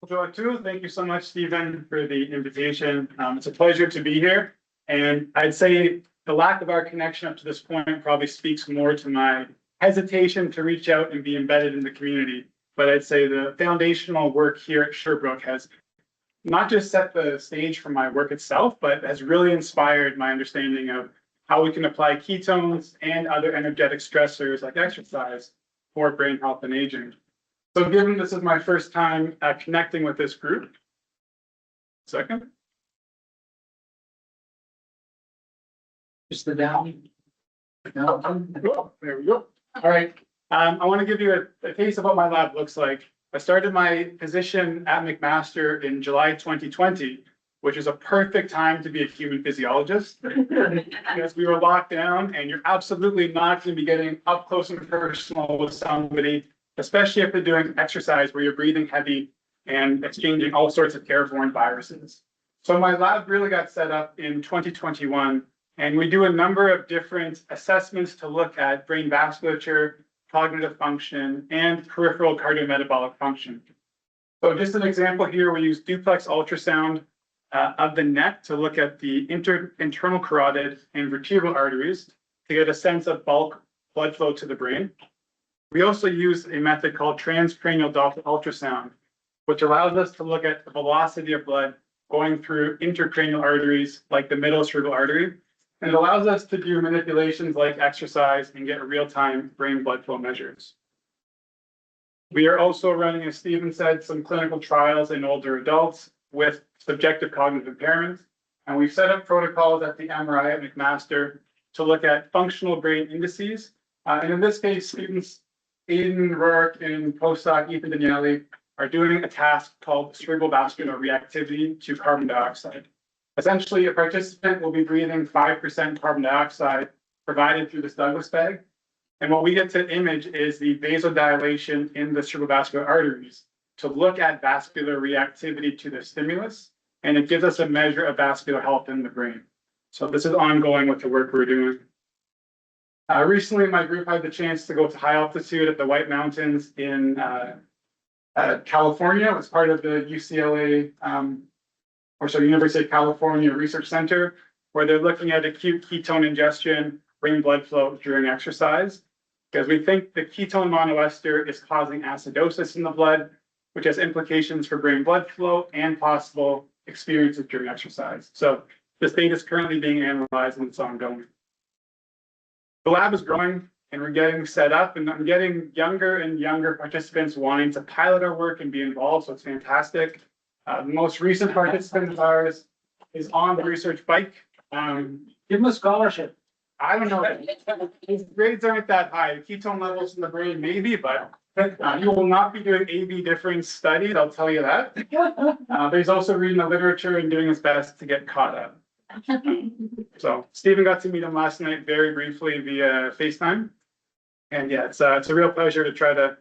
Bonjour à tous. Thank you so much, Stephen, for the invitation. It's a pleasure to be here. And I'd say the lack of our connection up to this point probably speaks more to my hesitation to reach out and be embedded in the community. But I'd say the foundational work here at Sherbrooke has not just set the stage for my work itself, but has really inspired my understanding of how we can apply ketones and other energetic stressors like exercise for brain health and aging. So given this is my first time connecting with this group, second. Just the down. Oh, there we go. All right. I want to give you a taste of what my lab looks like. I started my position at McMaster in July 2020, which is a perfect time to be a human physiologist because we were locked down and you're absolutely not going to be getting up close and personal with somebody, especially if they're doing exercise where you're breathing heavy and exchanging all sorts of airborne viruses. So my lab really got set up in 2021, and we do a number of different assessments to look at brain vasculature, cognitive function, and peripheral cardiometabolic function. So just an example here, we use duplex ultrasound of the neck to look at the internal carotid and vertebral arteries to get a sense of bulk blood flow to the brain. We also use a method called transcranial Doppler ultrasound, which allows us to look at the velocity of blood going through intracranial arteries like the middle cerebral artery. And it allows us to do manipulations like exercise and get real-time brain blood flow measures. We are also running, as Stephen said, some clinical trials in older adults with subjective cognitive impairment. And we've set up protocols at the MRI at McMaster to look at functional brain indices. And in this case, students Aiden Rourke and postdoc Ethan Daniele are doing a task called cerebral vascular reactivity to carbon dioxide. Essentially, a participant will be breathing 5% carbon dioxide provided through this Douglas bag. And what we get to image is the vasodilation in the cerebrovascular arteries to look at vascular reactivity to the stimulus. And it gives us a measure of vascular health in the brain. So this is ongoing with the work we're doing. Recently, my group had the chance to go to high altitude at the White Mountains in California. It was part of the UCLA, University of California Research Center, where they're looking at acute ketone ingestion, brain blood flow during exercise, because we think the ketone monoester is causing acidosis in the blood, which has implications for brain blood flow and possible experiences during exercise. So this data is currently being analyzed and it's ongoing. The lab is growing and we're getting set up, and I'm getting younger and younger participants wanting to pilot our work and be involved, so it's fantastic. The most recent participant of ours is on the research bike. Give him a scholarship. I don't know, his grades aren't that high. The ketone levels in the brain maybe, but he will not be doing AB difference studies, I'll tell you that. But he's also reading the literature and doing his best to get caught up. So Stephen got to meet him last night very briefly via FaceTime. And yeah, it's a real pleasure to try to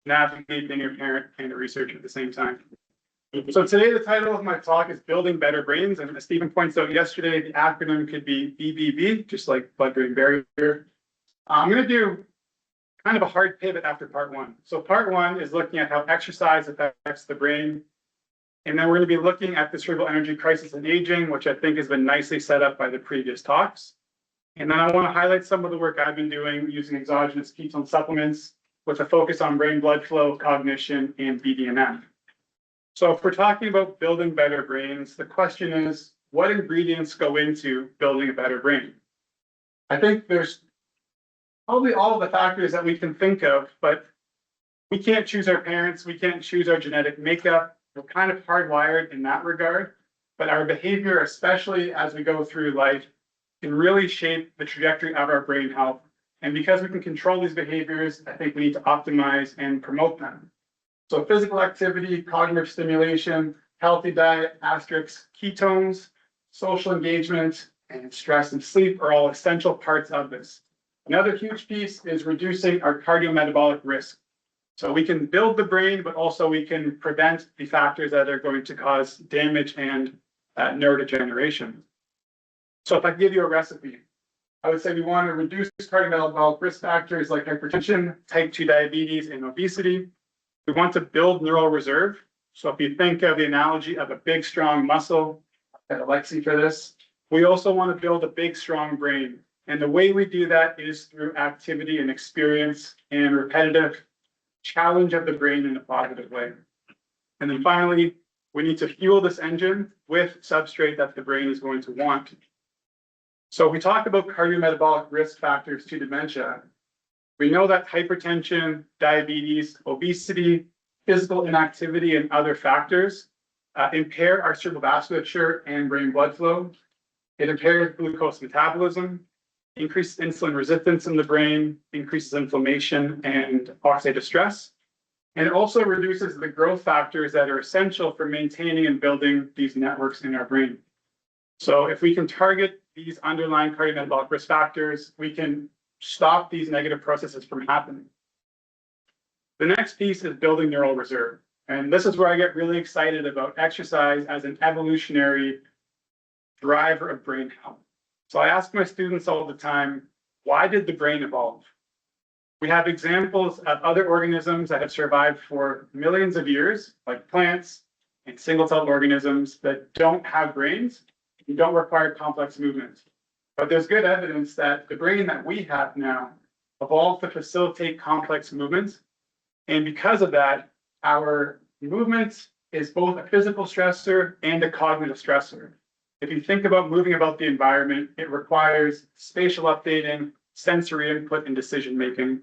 navigate being a parent and a researcher at the same time. So today the title of my talk is Building Better Brains. And as Stephen points out yesterday, the acronym could be BBB, just like blood-brain barrier. I'm going to do kind of a hard pivot after part one. So part one is looking at how exercise affects the brain. And then we're going to be looking at the cerebral energy crisis and aging, which I think has been nicely set up by the previous talks. And then I want to highlight some of the work I've been doing using exogenous ketone supplements with a focus on brain blood flow, cognition, and BDNF. So if we're talking about building better brains, the question is, what ingredients go into building a better brain? I think there's probably all of the factors that we can think of, but we can't choose our parents, we can't choose our genetic makeup. We're kind of hardwired in that regard, but our behavior, especially as we go through life, can really shape the trajectory of our brain health. And because we can control these behaviors, I think we need to optimize and promote them. So physical activity, cognitive stimulation, healthy diet, asterisks, ketones, social engagement, and stress and sleep are all essential parts of this. Another huge piece is reducing our cardiometabolic risk. So we can build the brain, but also we can prevent the factors that are going to cause damage and neurodegeneration. So if I give you a recipe, I would say we want to reduce cardiometabolic risk factors like hypertension, type 2 diabetes, and obesity. We want to build neural reserve. So if you think of the analogy of a big, strong muscle, I've got Alexi for this, we also want to build a big, strong brain. And the way we do that is through activity and experience and repetitive challenge of the brain in a positive way. And then finally, we need to fuel this engine with substrate that the brain is going to want. So we talk about cardiometabolic risk factors to dementia. We know that hypertension, diabetes, obesity, physical inactivity, and other factors impair our cerebral vasculature and brain blood flow. It impairs glucose metabolism, increases insulin resistance in the brain, increases inflammation and oxidative stress. And it also reduces the growth factors that are essential for maintaining and building these networks in our brain. So if we can target these underlying cardiometabolic risk factors, we can stop these negative processes from happening. The next piece is building neural reserve. And this is where I get really excited about exercise as an evolutionary driver of brain health. So I ask my students all the time, why did the brain evolve? We have examples of other organisms that have survived for millions of years, like plants and single-celled organisms that don't have brains and don't require complex movements. But there's good evidence that the brain that we have now evolved to facilitate complex movements. And because of that, our movement is both a physical stressor and a cognitive stressor. If you think about moving about the environment, it requires spatial updating, sensory input, and decision making.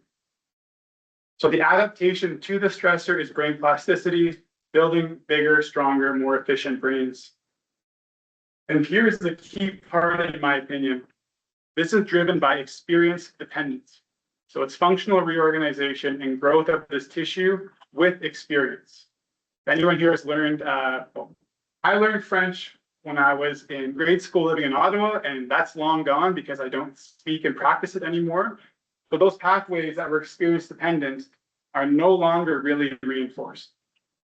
So the adaptation to the stressor is brain plasticity, building bigger, stronger, more efficient brains. And here's the key part, in my opinion. This is driven by experience dependence. So it's functional reorganization and growth of this tissue with experience. Anyone here has learned, I learned French when I was in grade school living in Ottawa, and that's long gone because I don't speak and practice it anymore. So those pathways that were experience dependent are no longer really reinforced.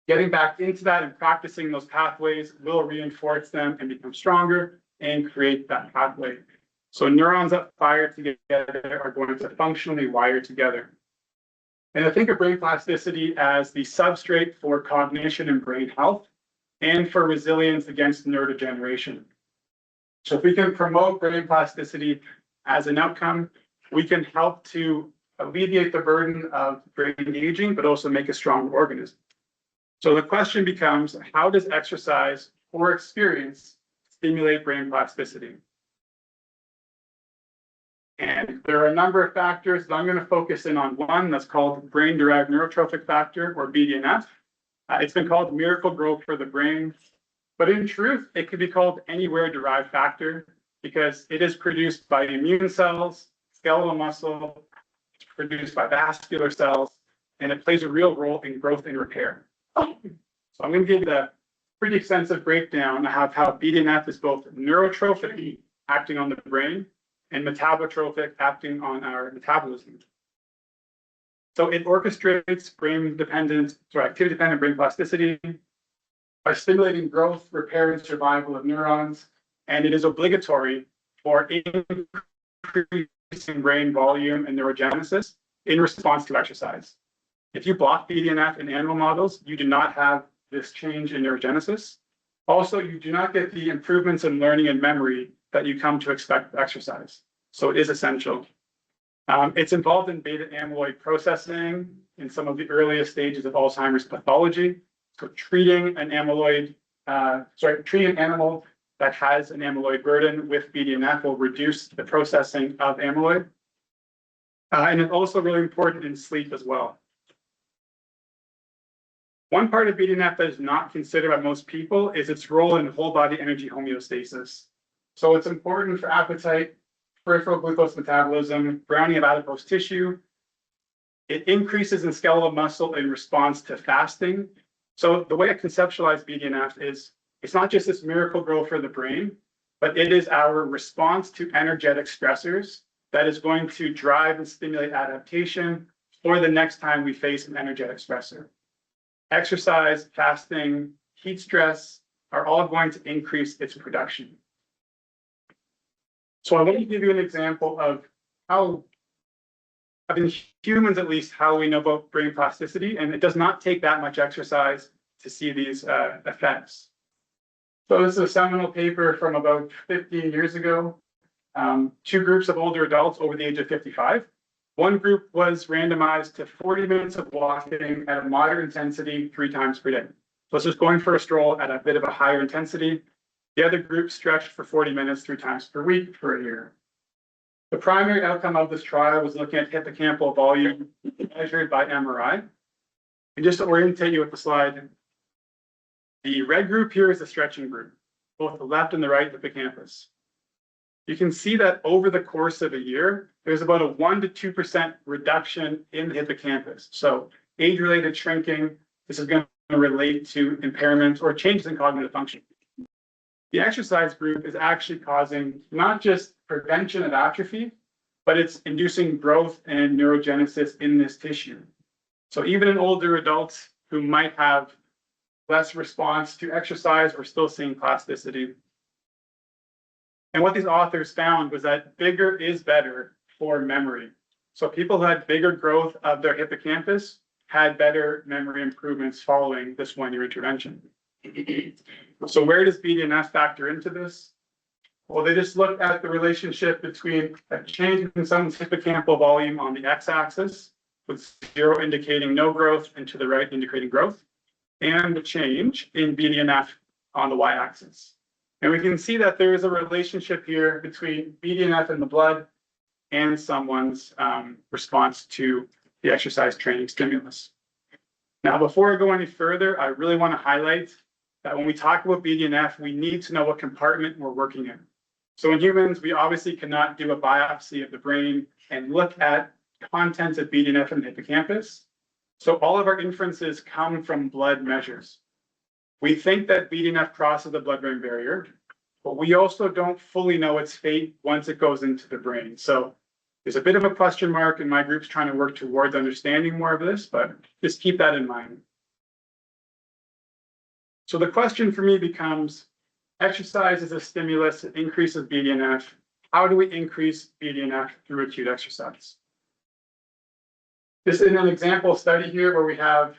Getting back into that and practicing those pathways will reinforce them and become stronger and create that pathway. So neurons that fire together are going to functionally wire together. And I think of brain plasticity as the substrate for cognition and brain health and for resilience against neurodegeneration. So if we can promote brain plasticity as an outcome, we can help to alleviate the burden of brain aging, but also make a stronger organism. So the question becomes, how does exercise or experience stimulate brain plasticity? And there are a number of factors, but I'm going to focus in on one that's called brain-derived neurotrophic factor, or BDNF. It's been called miracle growth for the brain, but in truth, it could be called anywhere-derived factor because it is produced by immune cells, skeletal muscle, it's produced by vascular cells, and it plays a real role in growth and repair. So I'm going to give you a pretty extensive breakdown of how BDNF is both neurotrophic, acting on the brain, and metabotrophic, acting on our metabolism. So it orchestrates activity-dependent brain plasticity by stimulating growth, repair, and survival of neurons, and it is obligatory for increasing brain volume and neurogenesis in response to exercise. If you block BDNF in animal models, you do not have this change in neurogenesis. Also, you do not get the improvements in learning and memory that you come to expect with exercise. So it is essential. It's involved in beta amyloid processing in some of the earliest stages of Alzheimer's pathology. So treating an animal that has an amyloid burden with BDNF will reduce the processing of amyloid. And it's also really important in sleep as well. One part of BDNF that is not considered by most people is its role in whole body energy homeostasis. So it's important for appetite, peripheral glucose metabolism, browning of adipose tissue. It increases in skeletal muscle in response to fasting. So the way I conceptualize BDNF is it's not just this miracle growth for the brain, but it is our response to energetic stressors that is going to drive and stimulate adaptation for the next time we face an energetic stressor. Exercise, fasting, heat stress are all going to increase its production. So I want to give you an example of how, in humans at least, how we know about brain plasticity, and it does not take that much exercise to see these effects. So this is a seminal paper from about 15 years ago. Two groups of older adults over the age of 55. One group was randomized to 40 minutes of walking at a moderate intensity 3 times per day. So this is going for a stroll at a bit of a higher intensity. The other group stretched for 40 minutes 3 times per week for a year. The primary outcome of this trial was looking at hippocampal volume measured by MRI. And just to orientate you with the slide, the red group here is the stretching group, both the left and the right hippocampus. You can see that over the course of a year, there's about a 1 to 2% reduction in the hippocampus. So age-related shrinking, this is going to relate to impairment or changes in cognitive function. The exercise group is actually causing not just prevention of atrophy, but it's inducing growth and neurogenesis in this tissue. So even in older adults who might have less response to exercise, we're still seeing plasticity. And what these authors found was that bigger is better for memory. So people who had bigger growth of their hippocampus had better memory improvements following this 1-year intervention. So where does BDNF factor into this? Well, they just looked at the relationship between a change in someone's hippocampal volume on the x-axis, with 0 indicating no growth and to the right indicating growth, and the change in BDNF on the y-axis. And we can see that there is a relationship here between BDNF in the blood and someone's response to the exercise training stimulus. Now, before I go any further, I really want to highlight that when we talk about BDNF, we need to know what compartment we're working in. So in humans, we obviously cannot do a biopsy of the brain and look at contents of BDNF in the hippocampus. So all of our inferences come from blood measures. We think that BDNF crosses the blood-brain barrier, but we also don't fully know its fate once it goes into the brain. So there's a bit of a question mark, and my group's trying to work towards understanding more of this, but just keep that in mind. So the question for me becomes, exercise is a stimulus, it increases BDNF. How do we increase BDNF through acute exercise? This is an example study here where we have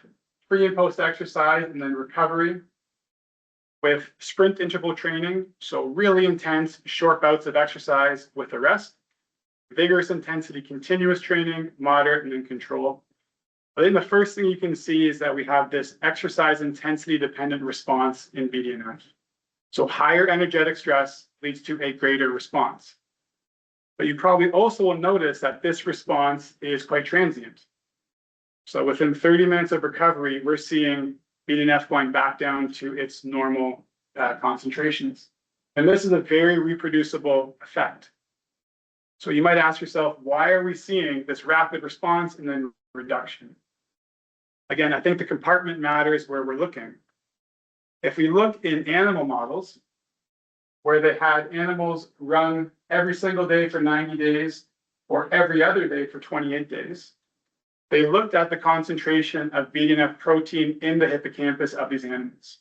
pre and post exercise and then recovery with sprint interval training. So really intense short bouts of exercise with a rest, vigorous intensity, continuous training, moderate, and then control. I think the first thing you can see is that we have this exercise intensity dependent response in BDNF. So higher energetic stress leads to a greater response. But you probably also will notice that this response is quite transient. So within 30 minutes of recovery, we're seeing BDNF going back down to its normal concentrations. And this is a very reproducible effect. So you might ask yourself, why are we seeing this rapid response and then reduction? Again, I think the compartment matters where we're looking. If we look in animal models, where they had animals run every single day for 90 days or every other day for 28 days, they looked at the concentration of BDNF protein in the hippocampus of these animals.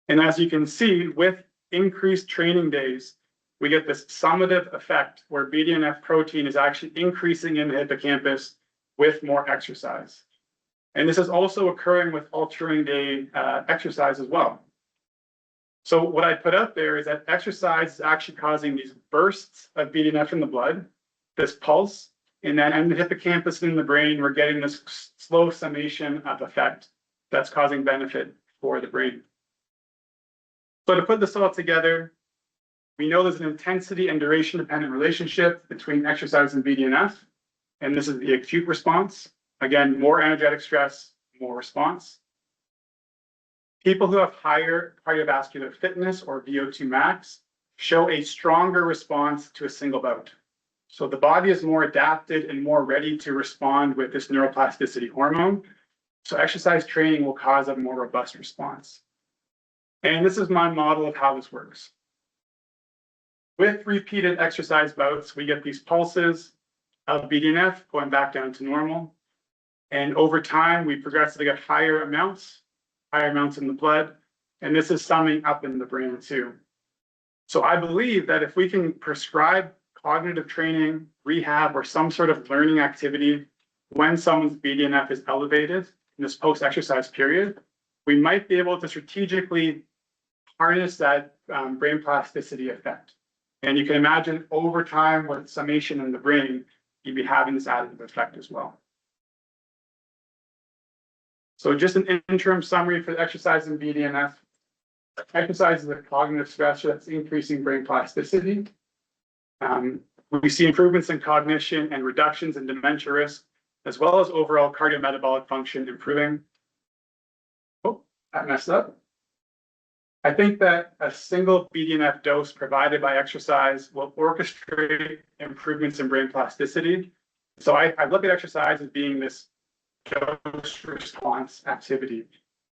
And as you can see, with increased training days, we get this summative effect where BDNF protein is actually increasing in the hippocampus with more exercise. And this is also occurring with altering day exercise as well. So what I put up there is that exercise is actually causing these bursts of BDNF in the blood, this pulse, and then in the hippocampus and in the brain, we're getting this slow summation of effect that's causing benefit for the brain. So to put this all together, we know there's an intensity and duration dependent relationship between exercise and BDNF, and this is the acute response. Again, more energetic stress, more response. People who have higher cardiovascular fitness or VO2 max show a stronger response to a single bout. So the body is more adapted and more ready to respond with this neuroplasticity hormone. So exercise training will cause a more robust response. And this is my model of how this works. With repeated exercise bouts, we get these pulses of BDNF going back down to normal. And over time, we progressively get higher amounts in the blood. And this is summing up in the brain too. So I believe that if we can prescribe cognitive training, rehab, or some sort of learning activity when someone's BDNF is elevated in this post-exercise period, we might be able to strategically harness that brain plasticity effect. And you can imagine over time with summation in the brain, you'd be having this additive effect as well. So just an interim summary for the exercise in BDNF. Exercise is a cognitive stressor that's increasing brain plasticity. We see improvements in cognition and reductions in dementia risk, as well as overall cardiometabolic function improving. Oh, I messed up. I think that a single BDNF dose provided by exercise will orchestrate improvements in brain plasticity. So I look at exercise as being this dose response activity.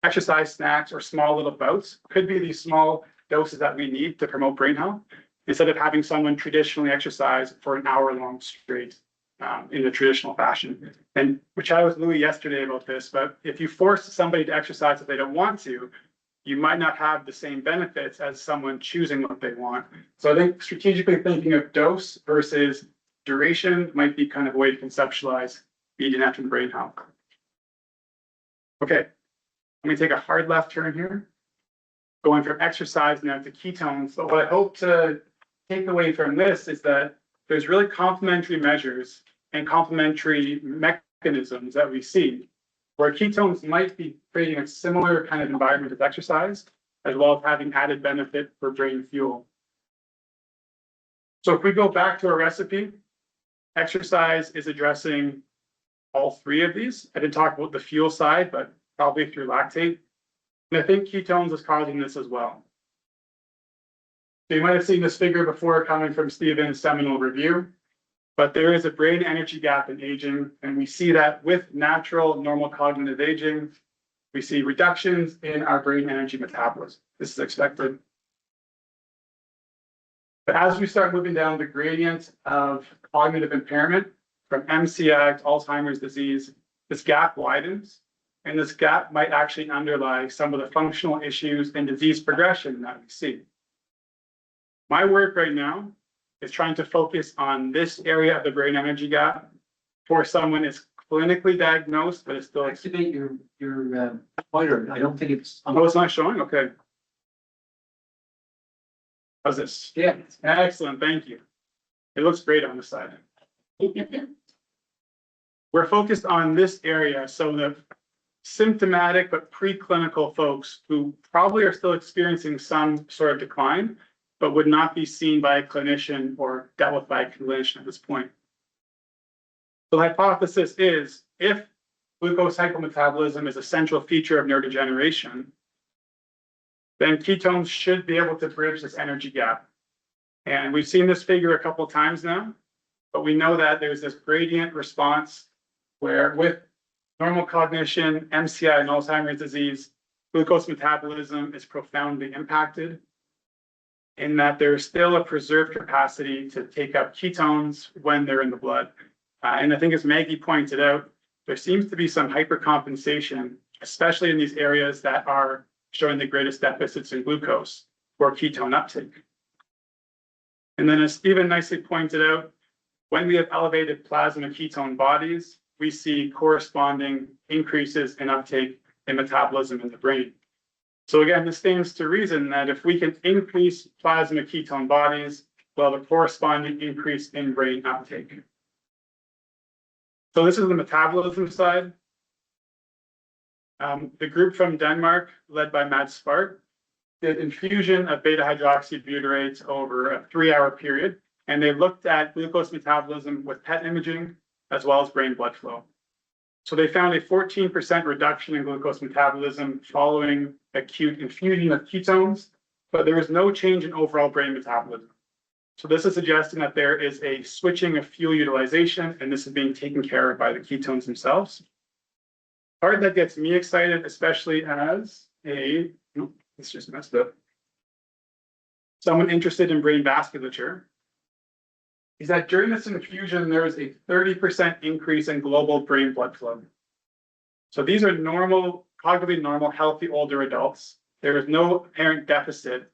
Exercise snacks or small little bouts could be these small doses that we need to promote brain health, instead of having someone traditionally exercise for an hour long straight in the traditional fashion. And we chatted with Louis yesterday about this, but if you force somebody to exercise if they don't want to, you might not have the same benefits as someone choosing what they want. So I think strategically thinking of dose versus duration might be kind of a way to conceptualize BDNF and brain health. Okay, let me take a hard left turn here. Going from exercise now to ketones. So what I hope to take away from this is that there's really complementary measures and complementary mechanisms that we see where ketones might be creating a similar kind of environment as exercise, as well as having added benefit for brain fuel. So if we go back to our recipe, exercise is addressing all three of these. I didn't talk about the fuel side, but probably through lactate. And I think ketones is causing this as well. So you might have seen this figure before coming from Stephen's seminal review, but there is a brain energy gap in aging, and we see that with natural normal cognitive aging, we see reductions in our brain energy metabolism. This is expected. But as we start moving down the gradient of cognitive impairment from MCI to Alzheimer's disease, this gap widens, and this gap might actually underlie some of the functional issues and disease progression that we see. My work right now is trying to focus on this area of the brain energy gap for someone is clinically diagnosed, but it's still Activate your pointer. I don't think it's. Oh, it's not showing? Okay. How's this? Yeah. Excellent, thank you. It looks great on the side. We're focused on this area, so the symptomatic but preclinical folks who probably are still experiencing some sort of decline, but would not be seen by a clinician or dealt with by a clinician at this point. So the hypothesis is if glucose hypometabolism is a central feature of neurodegeneration, then ketones should be able to bridge this energy gap. And we've seen this figure a couple of times now, but we know that there's this gradient response where with normal cognition, MCI, and Alzheimer's disease, glucose metabolism is profoundly impacted in that there's still a preserved capacity to take up ketones when they're in the blood. And I think as Maggie pointed out, there seems to be some hypercompensation, especially in these areas that are showing the greatest deficits in glucose for ketone uptake. And then as Stephen nicely pointed out, when we have elevated plasma ketone bodies, we see corresponding increases in uptake and metabolism in the brain. So again, this stands to reason that if we can increase plasma ketone bodies, we'll have a corresponding increase in brain uptake. So this is the metabolism side. The group from Denmark, led by Mads Spark, did infusion of beta-hydroxybutyrate over a 3-hour period, and they looked at glucose metabolism with PET imaging, as well as brain blood flow. So they found a 14% reduction in glucose metabolism following acute infusion of ketones, but there was no change in overall brain metabolism. So this is suggesting that there is a switching of fuel utilization, and this is being taken care of by the ketones themselves. Part that gets me excited, especially as it's just messed up. Someone interested in brain vasculature, is that during this infusion, there is a 30% increase in global brain blood flow. So these are normal, cognitively normal, healthy older adults. There is no apparent deficit,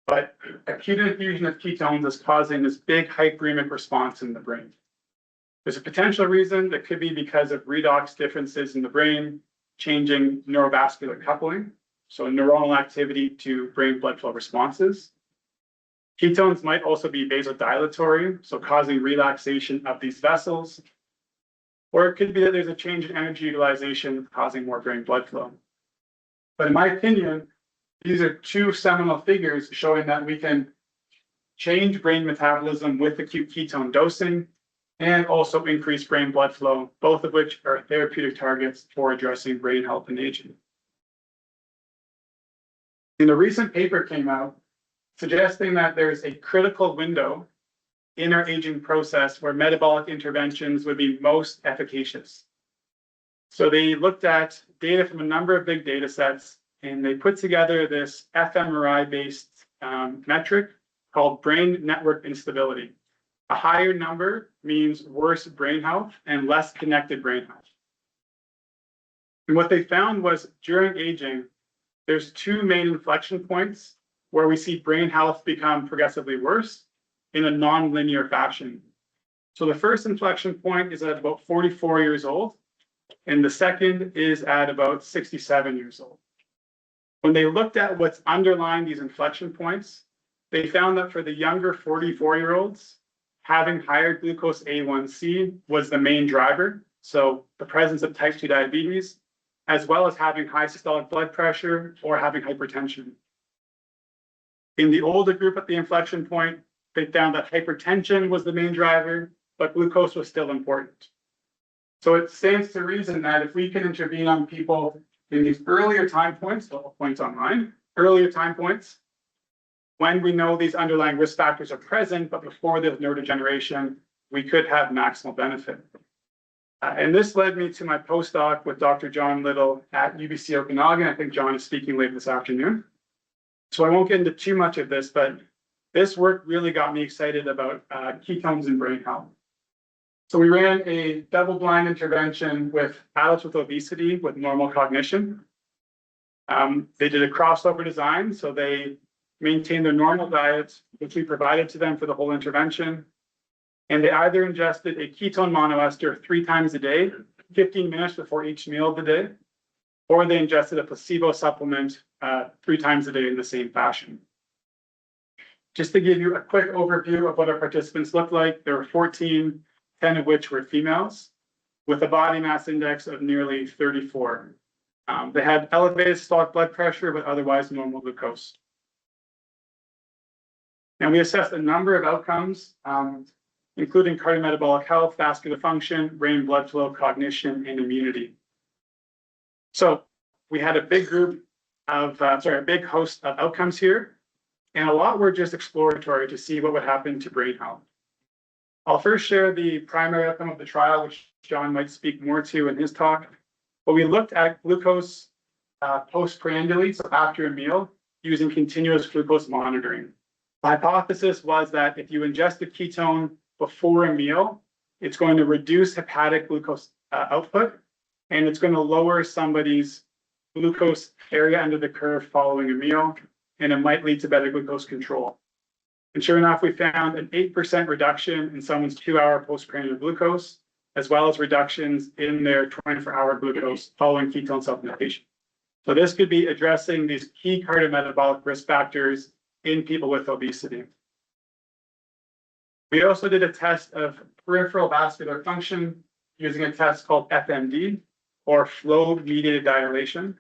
but acute infusion of ketones is causing this big hyperemic response in the brain. There's a potential reason that could be because of redox differences in the brain, changing neurovascular coupling. so neuronal activity to brain blood flow responses. Ketones might also be vasodilatory, so causing relaxation of these vessels. Or it could be that there's a change in energy utilization causing more brain blood flow. But in my opinion, these are two seminal figures showing that we can change brain metabolism with acute ketone dosing and also increase brain blood flow, both of which are therapeutic targets for addressing brain health and aging. And a recent paper came out suggesting that there's a critical window in our aging process where metabolic interventions would be most efficacious. So they looked at data from a number of big data sets, and they put together this fMRI-based metric called brain network instability. A higher number means worse brain health and less connected brain health. And what they found was during aging, there's two main inflection points where we see brain health become progressively worse in a non-linear fashion. So the first inflection point is at about 44 years old, and the second is at about 67 years old. When they looked at what's underlying these inflection points, they found that for the younger 44-year-olds, having higher glucose A1C was the main driver. So the presence of type 2 diabetes, as well as having high systolic blood pressure or having hypertension. In the older group at the inflection point, they found that hypertension was the main driver, but glucose was still important. So it stands to reason that if we can intervene on people in these earlier time points, so I'll point on mine, earlier time points, when we know these underlying risk factors are present, but before there's neurodegeneration, we could have maximal benefit. And this led me to my postdoc with Dr. John Little at UBC Okanagan. I think John is speaking later this afternoon. So I won't get into too much of this, but this work really got me excited about ketones and brain health. So we ran a double-blind intervention with adults with obesity with normal cognition. They did a crossover design, so they maintained their normal diet, which we provided to them for the whole intervention. And they either ingested a ketone monoester 3 times a day, 15 minutes before each meal of the day, or they ingested a placebo supplement 3 times a day in the same fashion. Just to give you a quick overview of what our participants looked like, there were 14, 10 of which were females, with a body mass index of nearly 34. They had elevated systolic blood pressure, but otherwise normal glucose. And we assessed a number of outcomes, including cardiometabolic health, vascular function, brain blood flow, cognition, and immunity. So we had a big group of, a big host of outcomes here, and a lot were just exploratory to see what would happen to brain health. I'll first share the primary outcome of the trial, which John might speak more to in his talk. But we looked at glucose postprandially, so after a meal, using continuous glucose monitoring. The hypothesis was that if you ingest a ketone before a meal, it's going to reduce hepatic glucose output, and it's going to lower somebody's glucose area under the curve following a meal, and it might lead to better glucose control. And sure enough, we found an 8% reduction in someone's 2-hour postprandial glucose, as well as reductions in their 24-hour glucose following ketone supplementation. So this could be addressing these key cardiometabolic risk factors in people with obesity. We also did a test of peripheral vascular function using a test called FMD, or flow-mediated dilation.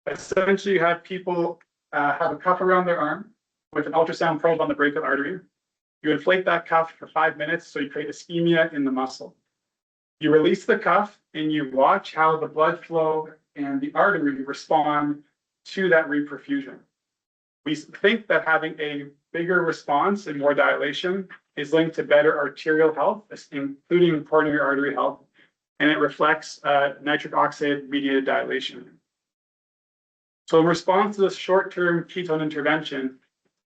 Essentially, you have people have a cuff around their arm with an ultrasound probe on the brachial artery. You inflate that cuff for 5 minutes, so you create ischemia in the muscle. You release the cuff, and you watch how the blood flow and the artery respond to that reperfusion. We think that having a bigger response and more dilation is linked to better arterial health, including coronary artery health, and it reflects nitric oxide mediated dilation. So in response to this short-term ketone intervention,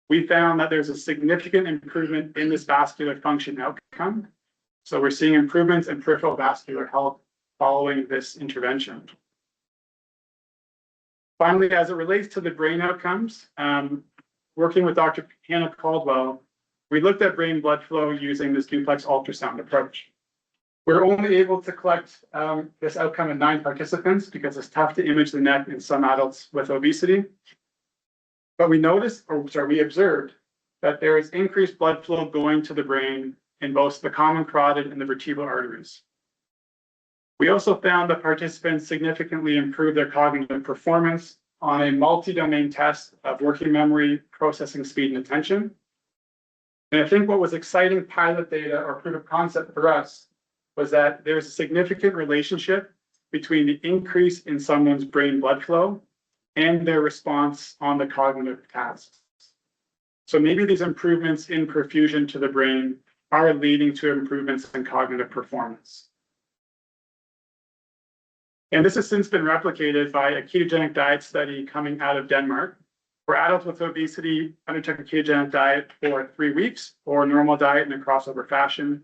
we found that there's a significant improvement in this vascular function outcome. So we're seeing improvements in peripheral vascular health following this intervention. Finally, as it relates to the brain outcomes, working with Dr. Hannah Caldwell, we looked at brain blood flow using this duplex ultrasound approach. We're only able to collect this outcome in 9 participants because it's tough to image the neck in some adults with obesity. But we observed that there is increased blood flow going to the brain in both the common carotid and the vertebral arteries. We also found that participants significantly improved their cognitive performance on a multi-domain test of working memory, processing speed, and attention. And I think what was exciting pilot data or proof of concept for us was that there's a significant relationship between the increase in someone's brain blood flow and their response on the cognitive tasks. So maybe these improvements in perfusion to the brain are leading to improvements in cognitive performance. And this has since been replicated by a ketogenic diet study coming out of Denmark, where adults with obesity undertook a ketogenic diet for 3 weeks or normal diet in a crossover fashion.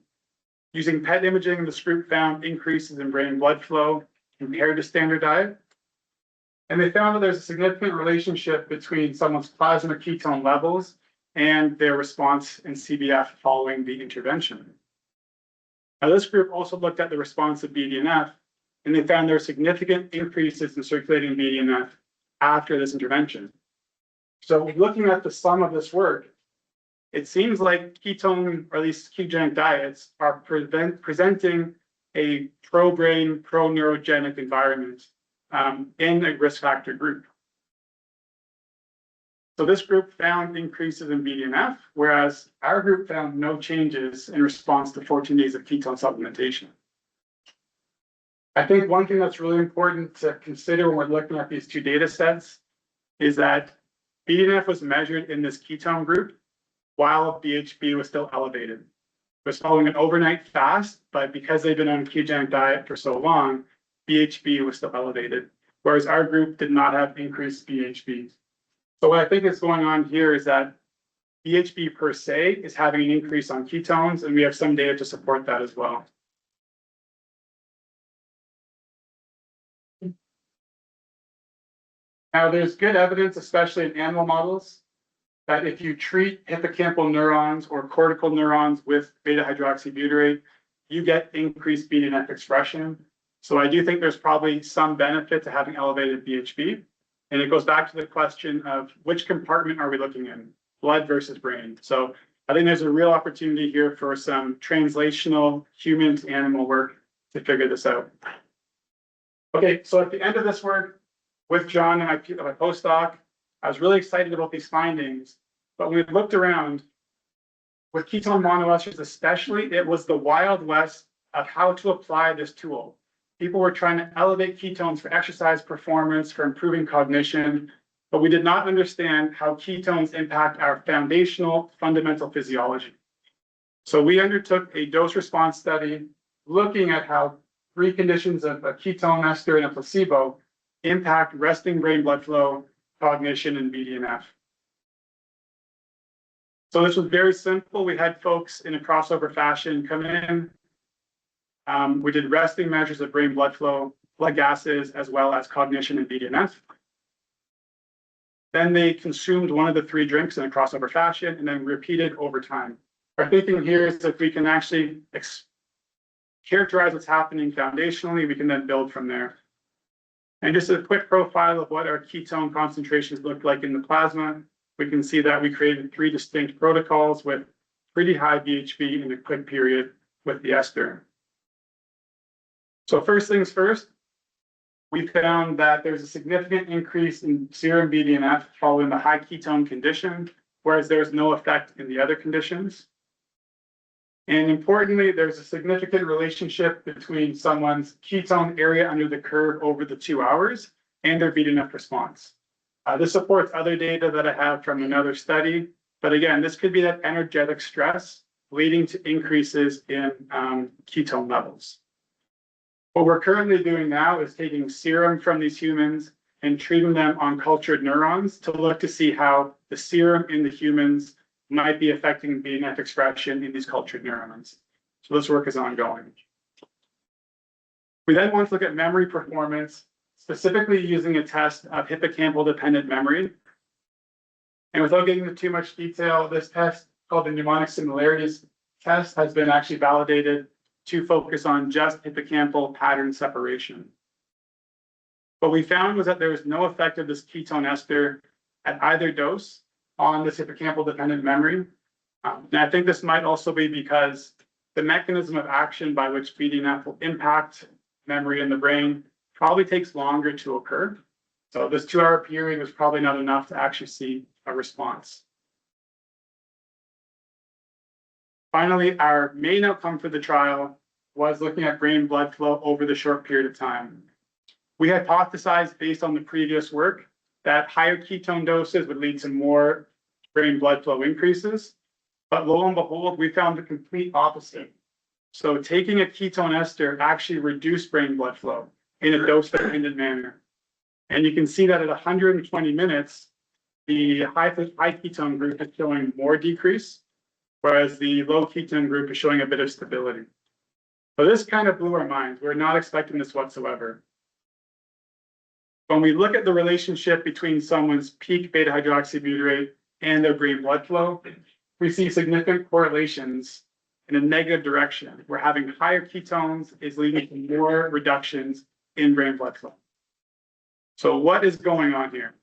Using PET imaging, this group found increases in brain blood flow compared to standard diet. And they found that there's a significant relationship between someone's plasma ketone levels and their response in CBF following the intervention. Now, this group also looked at the response of BDNF, and they found there are significant increases in circulating BDNF after this intervention. So looking at the sum of this work, it seems like ketone, or at least ketogenic diets, are presenting a pro-brain, pro-neurogenic environment in a risk factor group. So this group found increases in BDNF, whereas our group found no changes in response to 14 days of ketone supplementation. I think one thing that's really important to consider when we're looking at these two data sets is that BDNF was measured in this ketone group while BHB was still elevated. It was following an overnight fast, but because they've been on a ketogenic diet for so long, BHB was still elevated, whereas our group did not have increased BHB. So what I think is going on here is that BHB per se is having an increase on ketones, and we have some data to support that as well. Now, there's good evidence, especially in animal models, that if you treat hippocampal neurons or cortical neurons with beta-hydroxybutyrate, you get increased BDNF expression. So I do think there's probably some benefit to having elevated BHB. And it goes back to the question of which compartment are we looking in, blood versus brain. So I think there's a real opportunity here for some translational human to animal work to figure this out. Okay, so at the end of this work with John and my postdoc, I was really excited about these findings, but when we looked around, with ketone monoesters especially, it was the Wild West of how to apply this tool. People were trying to elevate ketones for exercise performance, for improving cognition, but we did not understand how ketones impact our foundational fundamental physiology. So we undertook a dose response study looking at how 3 conditions of a ketone ester and a placebo impact resting brain blood flow, cognition, and BDNF. So this was very simple. We had folks in a crossover fashion come in. We did resting measures of brain blood flow, blood gases, as well as cognition and BDNF. Then they consumed one of the 3 drinks in a crossover fashion and then repeated over time. Our thinking here is if we can actually characterize what's happening foundationally, we can then build from there. And just a quick profile of what our ketone concentrations look like in the plasma. We can see that we created 3 distinct protocols with pretty high BHB in a quick period with the ester. So first things first, we found that there's a significant increase in serum BDNF following the high ketone condition, whereas there's no effect in the other conditions. And importantly, there's a significant relationship between someone's ketone area under the curve over the 2 hours and their BDNF response. This supports other data that I have from another study. But again, this could be that energetic stress leading to increases in ketone levels. What we're currently doing now is taking serum from these humans and treating them on cultured neurons to look to see how the serum in the humans might be affecting BDNF expression in these cultured neurons. So this work is ongoing. We then want to look at memory performance, specifically using a test of hippocampal dependent memory. And without getting into too much detail, this test called the mnemonic similarities test has been actually validated to focus on just hippocampal pattern separation. What we found was that there was no effect of this ketone ester at either dose on this hippocampal dependent memory. And I think this might also be because the mechanism of action by which BDNF will impact memory in the brain probably takes longer to occur. So this 2-hour period was probably not enough to actually see a response. Finally, our main outcome for the trial was looking at brain blood flow over the short period of time. We hypothesized based on the previous work that higher ketone doses would lead to more brain blood flow increases, but lo and behold, we found the complete opposite. So taking a ketone ester actually reduced brain blood flow in a dose-dependent manner. And you can see that at 120 minutes, the high ketone group is showing more decrease, whereas the low ketone group is showing a bit of stability. So this kind of blew our minds. We're not expecting this whatsoever. When we look at the relationship between someone's peak beta hydroxybutyrate and their brain blood flow, we see significant correlations in a negative direction, where having higher ketones is leading to more reductions in brain blood flow. So what is going on here?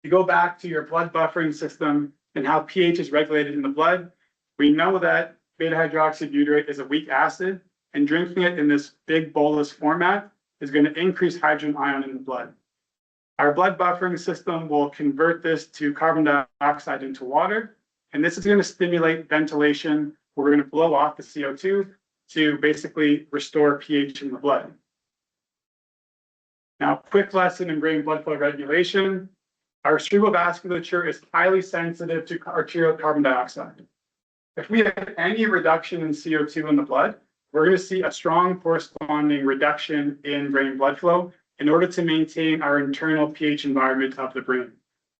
You go back to your blood buffering system and how pH is regulated in the blood. We know that beta hydroxybutyrate is a weak acid, and drinking it in this big bolus format is going to increase hydrogen ion in the blood. Our blood buffering system will convert this to carbon dioxide into water, and this is going to stimulate ventilation. We're going to blow off the CO2 to basically restore pH in the blood. Now, quick lesson in brain blood flow regulation. Our cerebral vasculature is highly sensitive to arterial carbon dioxide. If we have any reduction in CO2 in the blood, we're going to see a strong corresponding reduction in brain blood flow in order to maintain our internal pH environment of the brain.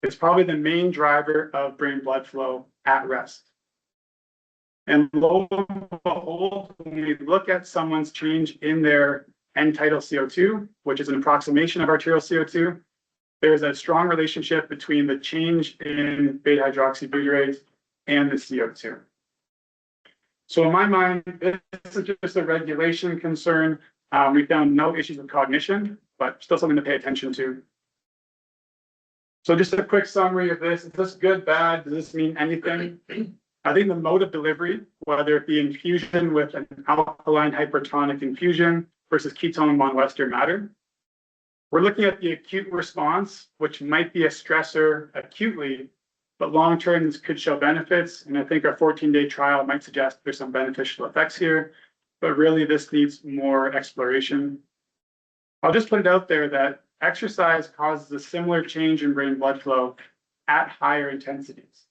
It's probably the main driver of brain blood flow at rest. And lo and behold, when we look at someone's change in their end-tidal CO2, which is an approximation of arterial CO2, there's a strong relationship between the change in beta hydroxybutyrate and the CO2. So in my mind, this is just a regulation concern. We found no issues with cognition, but still something to pay attention to. So just a quick summary of this. Is this good, bad? Does this mean anything? I think the mode of delivery, whether it be infusion with an alkaline hypertonic infusion versus ketone monoester, matter. We're looking at the acute response, which might be a stressor acutely, but long-term could show benefits. And I think our 14-day trial might suggest there's some beneficial effects here, but really this needs more exploration. I'll just put it out there that exercise causes a similar change in brain blood flow at higher intensities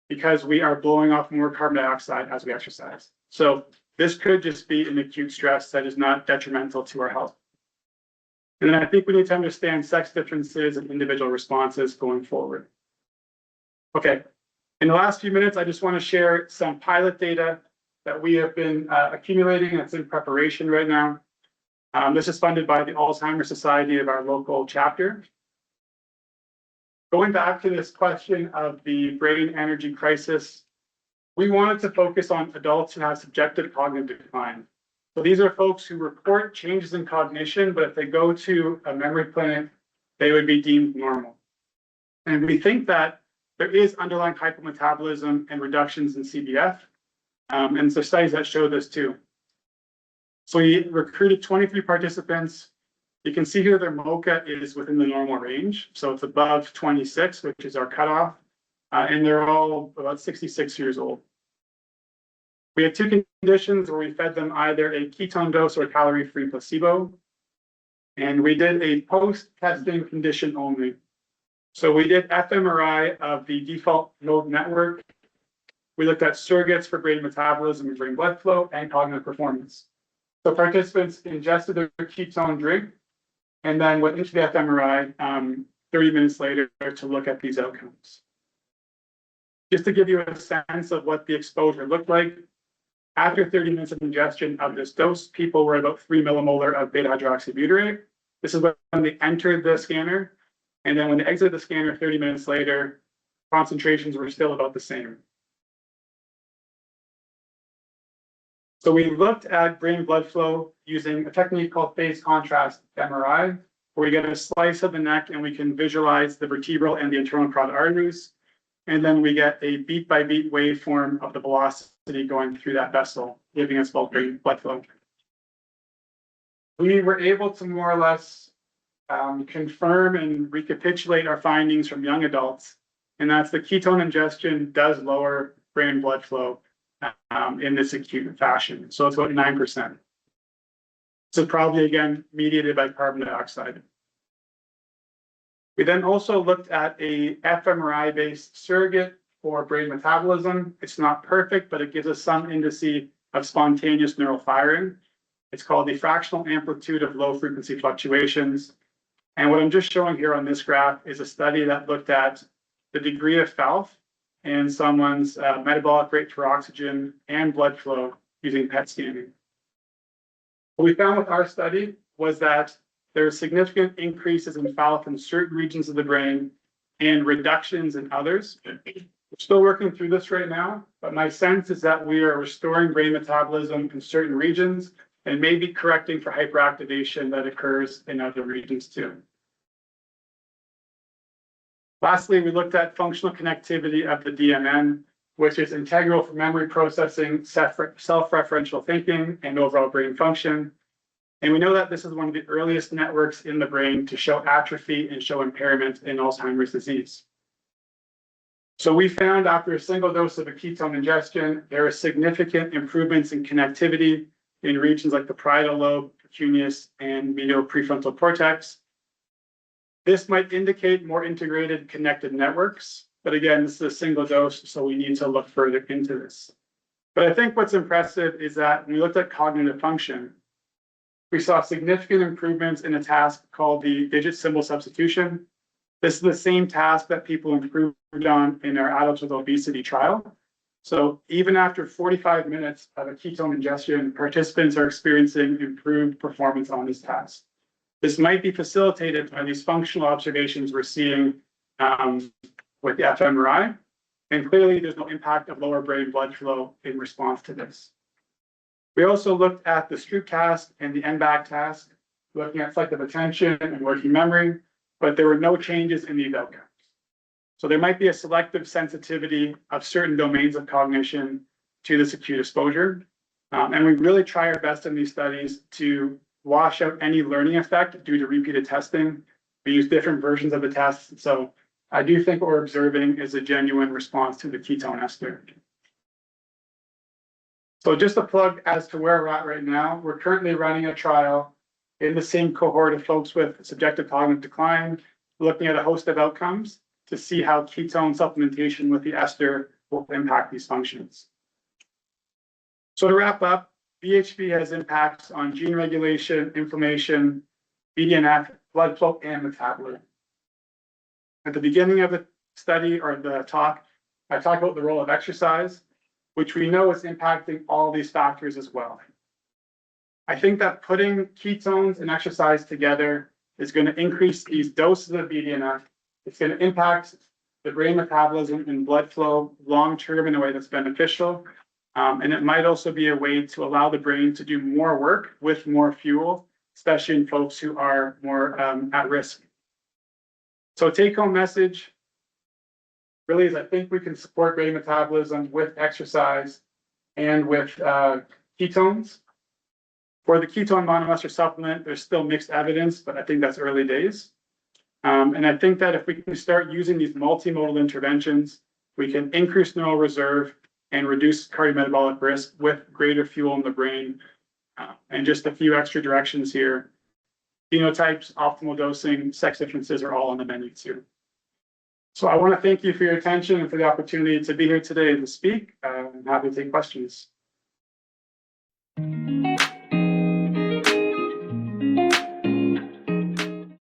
because we are blowing off more carbon dioxide as we exercise. So this could just be an acute stress that is not detrimental to our health. And then I think we need to understand sex differences and individual responses going forward. Okay, in the last few minutes, I just want to share some pilot data that we have been accumulating. That's in preparation right now. This is funded by the Alzheimer's Society of our local chapter. Going back to this question of the brain energy crisis, we wanted to focus on adults who have subjective cognitive decline. So these are folks who report changes in cognition, but if they go to a memory clinic, they would be deemed normal. And we think that there is underlying hypometabolism and reductions in CBF. And there's studies that show this too. So we recruited 23 participants. You can see here their MoCA is within the normal range. So it's above 26, which is our cutoff. And they're all about 66 years old. We had two conditions where we fed them either a ketone dose or a calorie-free placebo. And we did a post-testing condition only. So we did fMRI of the default mode network. We looked at surrogates for brain metabolism and brain blood flow and cognitive performance. So participants ingested their ketone drink and then went into the fMRI 30 minutes later to look at these outcomes. Just to give you a sense of what the exposure looked like, after 30 minutes of ingestion of this dose, people were about 3 millimolar of beta hydroxybutyrate. This is when they entered the scanner. And then when they exited the scanner 30 minutes later, concentrations were still about the same. So we looked at brain blood flow using a technique called phase contrast MRI, where we get a slice of the neck and we can visualize the vertebral and the internal carotid arteries. And then we get a beat by beat waveform of the velocity going through that vessel, giving us bulk brain blood flow. We were able to more or less confirm and recapitulate our findings from young adults, and that's the ketone ingestion does lower brain blood flow in this acute fashion. So it's about 9%. So probably, again, mediated by carbon dioxide. We then also looked at a fMRI-based surrogate for brain metabolism. It's not perfect, but it gives us some indice of spontaneous neural firing. It's called the fractional amplitude of low frequency fluctuations. And what I'm just showing here on this graph is a study that looked at the degree of FALF and someone's metabolic rate for oxygen and blood flow using PET scanning. What we found with our study was that there are significant increases in FALF in certain regions of the brain and reductions in others. We're still working through this right now, but my sense is that we are restoring brain metabolism in certain regions and maybe correcting for hyperactivation that occurs in other regions too. Lastly, we looked at functional connectivity of the DMN, which is integral for memory processing, self-referential thinking, and overall brain function. And we know that this is one of the earliest networks in the brain to show atrophy and show impairment in Alzheimer's disease. So we found after a single dose of a ketone ingestion, there are significant improvements in connectivity in regions like the parietal lobe, precuneus, and medial prefrontal cortex. This might indicate more integrated connected networks, but again, this is a single dose, so we need to look further into this. But I think what's impressive is that when we looked at cognitive function, we saw significant improvements in a task called the digit symbol substitution. This is the same task that people improved on in our adults with obesity trial. So even after 45 minutes of a ketone ingestion, participants are experiencing improved performance on this task. This might be facilitated by these functional observations we're seeing with the fMRI, and clearly there's no impact of lower brain blood flow in response to this. We also looked at the Stroop task and the NBAC task, looking at selective attention and working memory, but there were no changes in these outcomes. So there might be a selective sensitivity of certain domains of cognition to this acute exposure. And we really try our best in these studies to wash out any learning effect due to repeated testing. We use different versions of the tests. So I do think what we're observing is a genuine response to the ketone ester. So just a plug as to where we're at right now, we're currently running a trial in the same cohort of folks with subjective cognitive decline, looking at a host of outcomes to see how ketone supplementation with the ester will impact these functions. So to wrap up, BHB has impacts on gene regulation, inflammation, BDNF, blood flow, and metabolism. At the beginning of the study or the talk, I talked about the role of exercise, which we know is impacting all these factors as well. I think that putting ketones and exercise together is going to increase these doses of BDNF. It's going to impact the brain metabolism and blood flow long-term in a way that's beneficial. And it might also be a way to allow the brain to do more work with more fuel, especially in folks who are more at risk. So take-home message really is I think we can support brain metabolism with exercise and with ketones. For the ketone monoester supplement, there's still mixed evidence, but I think that's early days. And I think that if we can start using these multimodal interventions, we can increase neural reserve and reduce cardiometabolic risk with greater fuel in the brain. And just a few extra directions here. Phenotypes, optimal dosing, sex differences are all on the menu too. So I want to thank you for your attention and for the opportunity to be here today and to speak. I'm happy to take questions.